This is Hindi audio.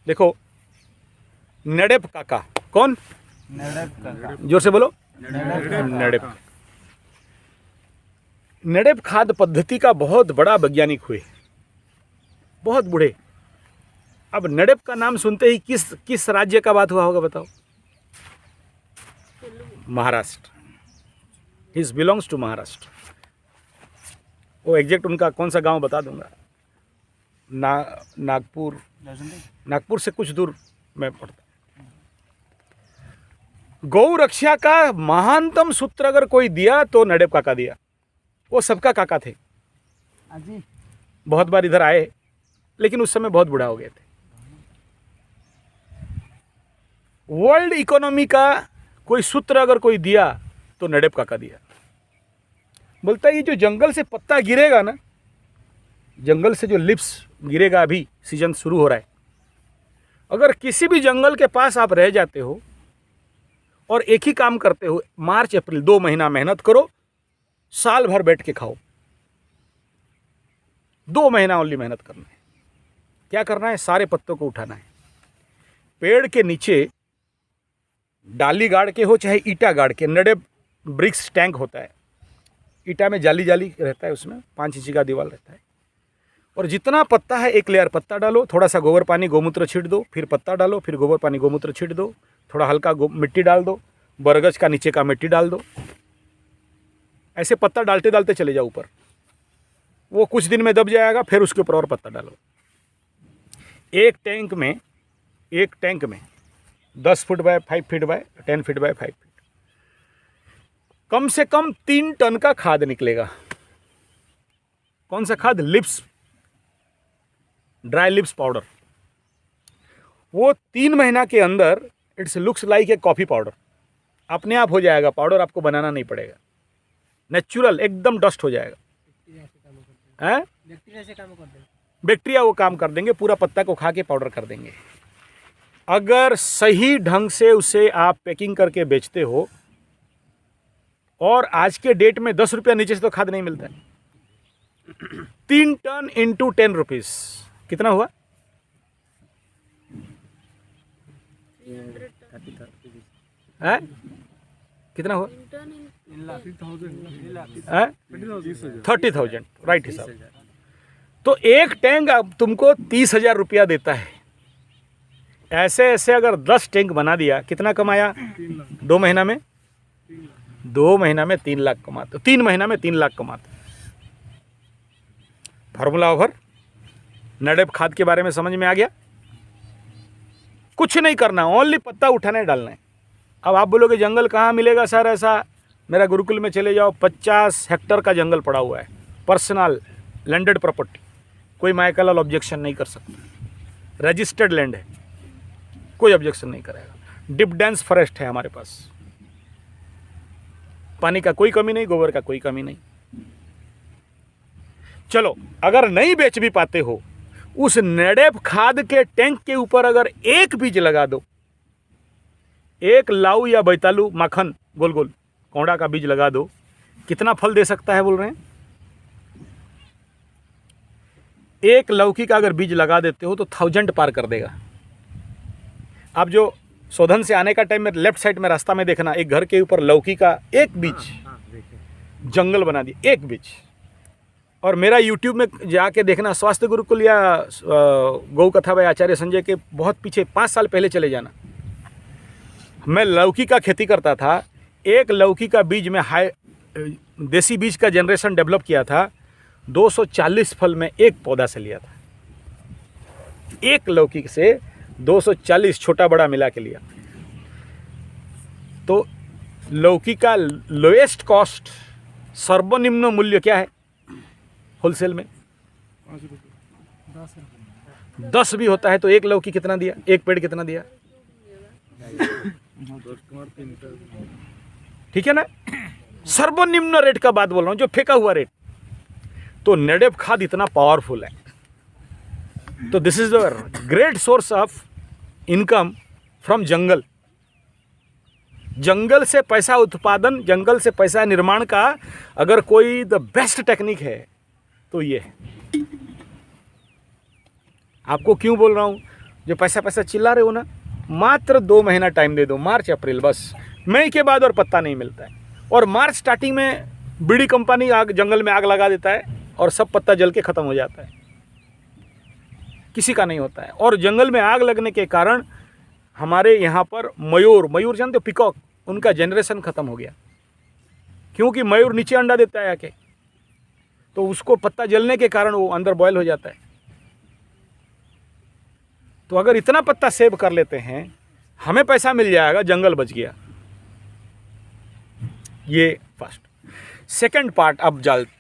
देखो, नडेप काका। कौन? नडेप काका। जोर से बोलो। नडेप। नडेप खाद्य पद्धति का बहुत बड़ा वैज्ञानिक हुए, बहुत बूढ़े। अब नडेप का नाम सुनते ही किस राज्य का बात हुआ होगा बताओ? Maharashtra. He belongs to Maharashtra. वो एग्जैक्ट उनका कौन सा गांव बता दूंगा। नागपुर से कुछ दूर में पड़ता। गौ रक्षा का महानतम सूत्र अगर कोई दिया तो नडेप काका दिया। वो सबका काका थे। बहुत बार इधर आए, लेकिन उस समय बहुत बूढ़ा हो गए थे। वर्ल्ड इकोनॉमी का कोई सूत्र अगर कोई दिया तो नडेप काका दिया। बोलता है ये जो जंगल से पत्ता गिरेगा ना, जंगल से जो लिप्स गिरेगा, अभी सीजन शुरू हो रहा है, अगर किसी भी जंगल के पास आप रह जाते हो और एक ही काम करते हो, मार्च अप्रैल 2 महीना मेहनत करो, साल भर बैठ के खाओ। 2 महीना ओनली मेहनत करना है। क्या करना है? सारे पत्तों को उठाना है। पेड़ के नीचे डाली गाड़ के हो चाहे ईटा गाड़ के, नडेप ब्रिक्स टैंक होता है, ईटा में जाली जाली रहता है, उसमें 5 इंची का दीवार रहता है, और जितना पत्ता है एक लेयर पत्ता डालो, थोड़ा सा गोबर पानी गोमूत्र छीट दो, फिर पत्ता डालो, फिर गोबर पानी गोमूत्र छीट दो, थोड़ा हल्का मिट्टी डाल दो, बरगद का नीचे का मिट्टी डाल दो। ऐसे पत्ता डालते डालते चले जाओ ऊपर, वो कुछ दिन में दब जाएगा, फिर उसके ऊपर और पत्ता डालो। एक टैंक में 10 foot by 5 feet by 10 feet by 5 feet, कम से कम 3 टन का खाद निकलेगा। कौन सा खाद? Lips, dry lips powder. वो 3 महीना के अंदर it's looks like a coffee powder, अपने आप हो जाएगा पाउडर, आपको बनाना नहीं पड़ेगा, नेचुरल एकदम डस्ट हो जाएगा। बैक्टीरिया वो काम कर देंगे, पूरा पत्ता को खा के पाउडर कर देंगे। अगर सही ढंग से उसे आप पैकिंग करके बेचते हो, और आज के डेट में 10 रुपया नीचे से तो खाद नहीं मिलता है। 3 टन इंटू 10 रुपीज कितना हुआ? कितना हुआ? 30,000, राइट हिसाब। तो एक टैंक अब तुमको 30,000 रुपया देता है। ऐसे ऐसे अगर 10 टैंक बना दिया, कितना कमाया 2 महीना में? 2 महीना में 3 लाख कमाते, 3 महीना में 3 लाख कमाते। Formula over. नडेप खाद के बारे में समझ में आ गया? कुछ नहीं करना, ओनली पत्ता उठाने डालना है। अब आप बोलोगे जंगल कहाँ मिलेगा सर? ऐसा मेरा गुरुकुल में चले जाओ, 50 हेक्टर का जंगल पड़ा हुआ है, पर्सनल लैंडेड प्रॉपर्टी, कोई माइकल ऑब्जेक्शन नहीं कर सकता, रजिस्टर्ड लैंड है, कोई ऑब्जेक्शन नहीं करेगा। डिप डेंस फॉरेस्ट है हमारे पास, पानी का कोई कमी नहीं, गोबर का कोई कमी नहीं। चलो, अगर नहीं बेच भी पाते हो, उस नडेप खाद के टैंक के ऊपर अगर एक बीज लगा दो, एक लाऊ या बैतालू माखन गोल गोल कोंडा का बीज लगा दो, कितना फल दे सकता है बोल रहे हैं? एक लौकी का अगर बीज लगा देते हो तो 1000 पार कर देगा। आप जो शोधन से आने का टाइम में लेफ्ट साइड में रास्ता में देखना, एक घर के ऊपर लौकी का एक बीज जंगल बना दिया, एक बीज। और मेरा यूट्यूब में जाके देखना, स्वास्थ्य गुरुकुल या गौ कथा भाई आचार्य संजय के बहुत पीछे 5 साल पहले चले जाना। मैं लौकी का खेती करता था, एक लौकी का बीज में देसी बीज का जनरेशन डेवलप किया था, 240 फल में एक पौधा से लिया था। एक लौकी से 240 छोटा बड़ा मिला के लिया। तो लौकी का लोएस्ट कॉस्ट, सर्वनिम्न मूल्य क्या है होलसेल में? 10 भी होता है तो एक लौकी कितना दिया, एक पेड़ कितना दिया? ठीक है ना? सर्वनिम्न रेट का बात बोल रहा हूं, जो फेंका हुआ रेट। तो नडेप खाद इतना पावरफुल है। तो this is the great source of income from jungle. जंगल से पैसा उत्पादन, जंगल से पैसा निर्माण का अगर कोई द बेस्ट टेक्निक है तो ये है। आपको क्यों बोल रहा हूं? जो पैसा पैसा चिल्ला रहे हो ना, मात्र 2 महीना टाइम दे दो, मार्च अप्रैल बस, मई के बाद और पत्ता नहीं मिलता है। और मार्च स्टार्टिंग में बीड़ी कंपनी आग जंगल में आग लगा देता है और सब पत्ता जल के ख़त्म हो जाता है, किसी का नहीं होता है। और जंगल में आग लगने के कारण हमारे यहाँ पर मयूर जानते हो, पिकॉक, उनका जनरेशन ख़त्म हो गया, क्योंकि मयूर नीचे अंडा देता है आके, तो उसको पत्ता जलने के कारण वो अंदर बॉयल हो जाता है। तो अगर इतना पत्ता सेव कर लेते हैं, हमें पैसा मिल जाएगा, जंगल बच गया। ये फर्स्ट। सेकंड पार्ट अब